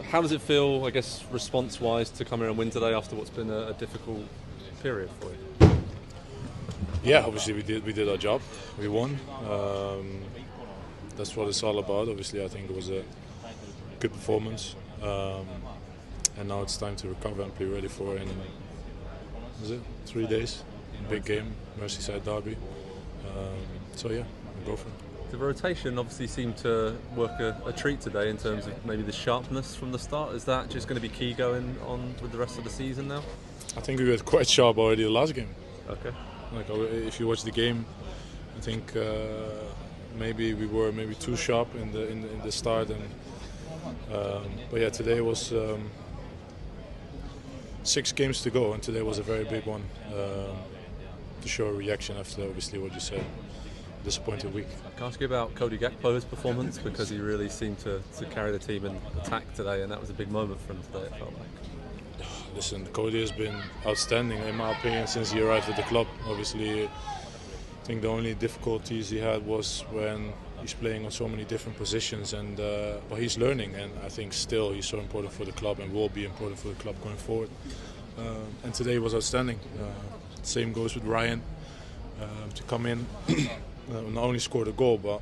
How does it feel, I guess, response-wise, to come here and win today after what's been a difficult period for you? Yeah, obviously we did our job. We won. That's what it's all about. Obviously, I think it was a good performance, and now it's time to recover and be ready for in 3 days, big game, Merseyside derby. So yeah, we'll go for it. The rotation obviously seemed to work a treat today in terms of maybe the sharpness from the start. Is that just going to be key going on with the rest of the season now? I think we were quite sharp already the last game. Okay. Like if you watch the game, I think maybe we were too sharp in the start, and but yeah, today was 6 games to go, and today was a very big one to show a reaction after obviously what you said. Disappointed week. Can I ask you about Cody Gakpo's performance, because he really seemed to carry the team and attack today, and that was a big moment for him today, it felt like. Listen, Cody has been outstanding in my opinion since he arrived at the club. Obviously, I think the only difficulties he had was when he's playing on so many different positions, and but he's learning, and I think still he's so important for the club and will be important for the club going forward. And today was outstanding. Same goes with Ryan, to come in. Not only scored a goal, but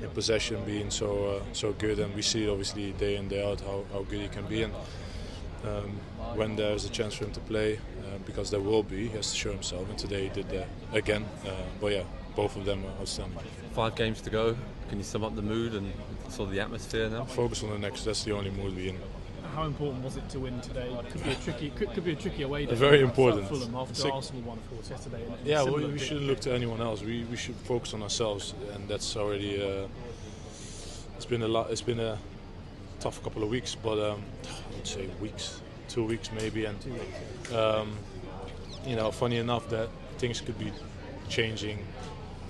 in possession being so good, and we see obviously day in day out how good he can be, and when there's a chance for him to play, because there will be, he has to show himself, and today he did that again. But yeah, both of them are outstanding. 5 games to go. Can you sum up the mood and sort of the atmosphere now? Focus on the next. That's the only mood we're in. How important was it to win today? Could be a tricky away day. Very important. Fulham after Arsenal won, of course, yesterday. Yeah, we shouldn't look to anyone else. We should focus on ourselves, and that's already. It's been a lot. It's been a tough couple of weeks, but I would say 2 weeks maybe, and funny enough that things could be changing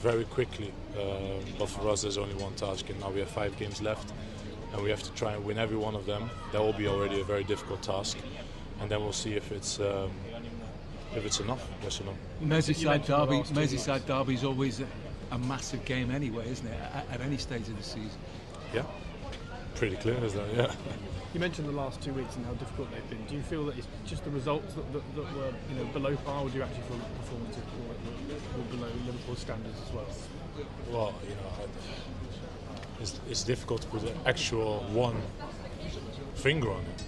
very quickly. But for us, there's only one task, and now we have 5 games left. And we have to try and win every one of them. That will be already a very difficult task, and then we'll see if it's enough. Yes or no. Merseyside derby is always a massive game anyway, isn't it? At any stage of the season. Yeah, pretty clear as that. Yeah. You mentioned the last 2 weeks and how difficult they've been. Do you feel that it's just the results that were below par, or do you actually feel that performances were below Liverpool's standards as well? Well, it's difficult to put an actual one finger on it.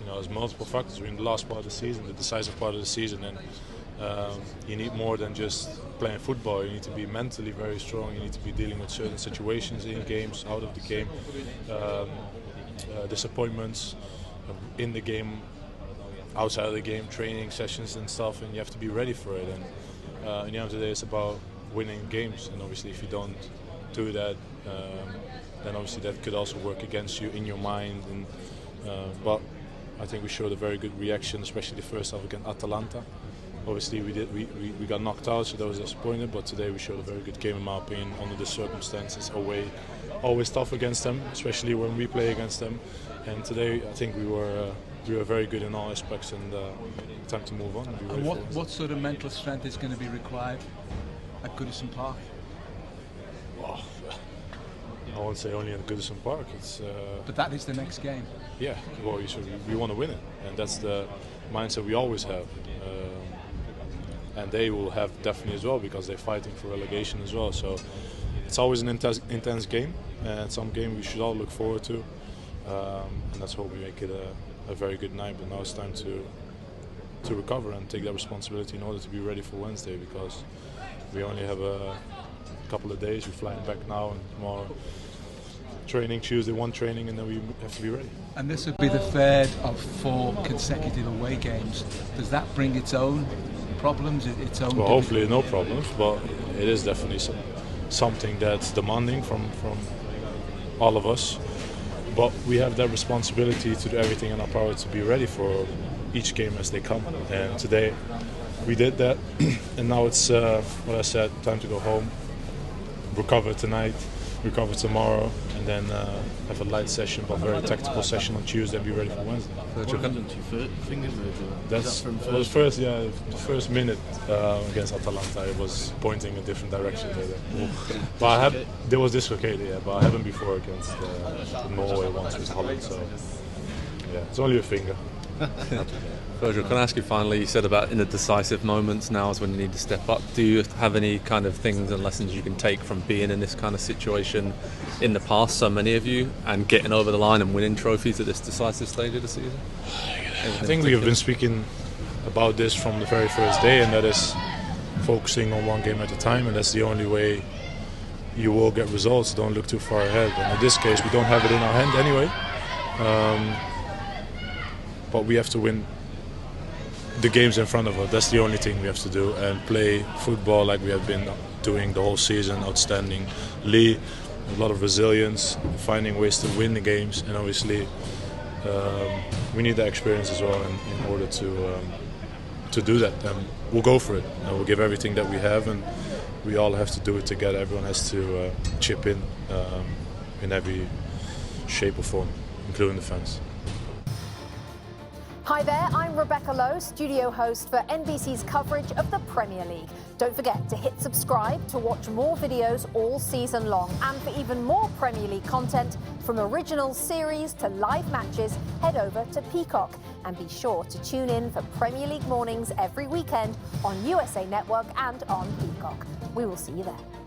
There's multiple factors. We're in the last part of the season, the decisive part of the season, and you need more than just playing football. You need to be mentally very strong. You need to be dealing with certain situations in games, out of the game, disappointments in the game, outside of the game, training sessions and stuff, and you have to be ready for it. And in the end of the day, it's about winning games, and obviously if you don't do that, then obviously that could also work against you in your mind. And but I think we showed a very good reaction, especially the first half against Atalanta. Obviously we got knocked out, so that was disappointing. But today we showed a very good game in my opinion under the circumstances. Away, always tough against them, especially when we play against them. And today I think we were very good in all aspects, and time to move on. And what sort of mental strength is going to be required at Goodison Park? Well, I won't say only at Goodison Park. But that is the next game. Yeah, well, we want to win it, and that's the mindset we always have. And they will have definitely as well, because they're fighting for relegation as well. So it's always an intense game, and some game we should all look forward to. And let's hope we make it a very good night. But now it's time to recover and take that responsibility in order to be ready for Wednesday, because we only have a couple of days. We're flying back now, and tomorrow training, Tuesday one training, and then we have to be ready. And this would be the 3rd of 4 consecutive away games. Does that bring its own problems, its own? Well, hopefully no problems, but it is definitely something that's demanding from all of us. But we have that responsibility to do everything in our power to be ready for each game as they come. And today we did that, and now it's what I said, time to go home, recover tonight, recover tomorrow, and then have a light session but very tactical session on Tuesday and be ready for Wednesday. Virgil, What happened to your fingers, Virgil? That's from well, the first minute against Atalanta. It was pointing a different direction. But there was dislocated, yeah. But I haven't before against Norway once with Holland. So yeah, it's only a finger. Virgil, can I ask you finally, you said about in the decisive moments, now is when you need to step up. Do you have any kind of things and lessons you can take from being in this kind of situation in the past, so many of you, and getting over the line and winning trophies at this decisive stage of the season? I think we have been speaking about this from the very first day, and that is focusing on one game at a time, and that's the only way you will get results. Don't look too far ahead. And in this case, we don't have it in our hand anyway. But we have to win the games in front of us. That's the only thing we have to do, and play football like we have been doing the whole season, outstandingly. A lot of resilience, finding ways to win the games, and obviously we need that experience as well in order to do that. And we'll go for it. We'll give everything that we have, and we all have to do it together. Everyone has to chip in every shape or form, including the fans. Hi there, I'm Rebecca Lowe, studio host for NBC's coverage of the Premier League. Don't forget to hit subscribe to watch more videos all season long. And for even more Premier League content, from original series to live matches, head over to Peacock. And be sure to tune in for Premier League mornings every weekend on USA Network and on Peacock. We will see you there.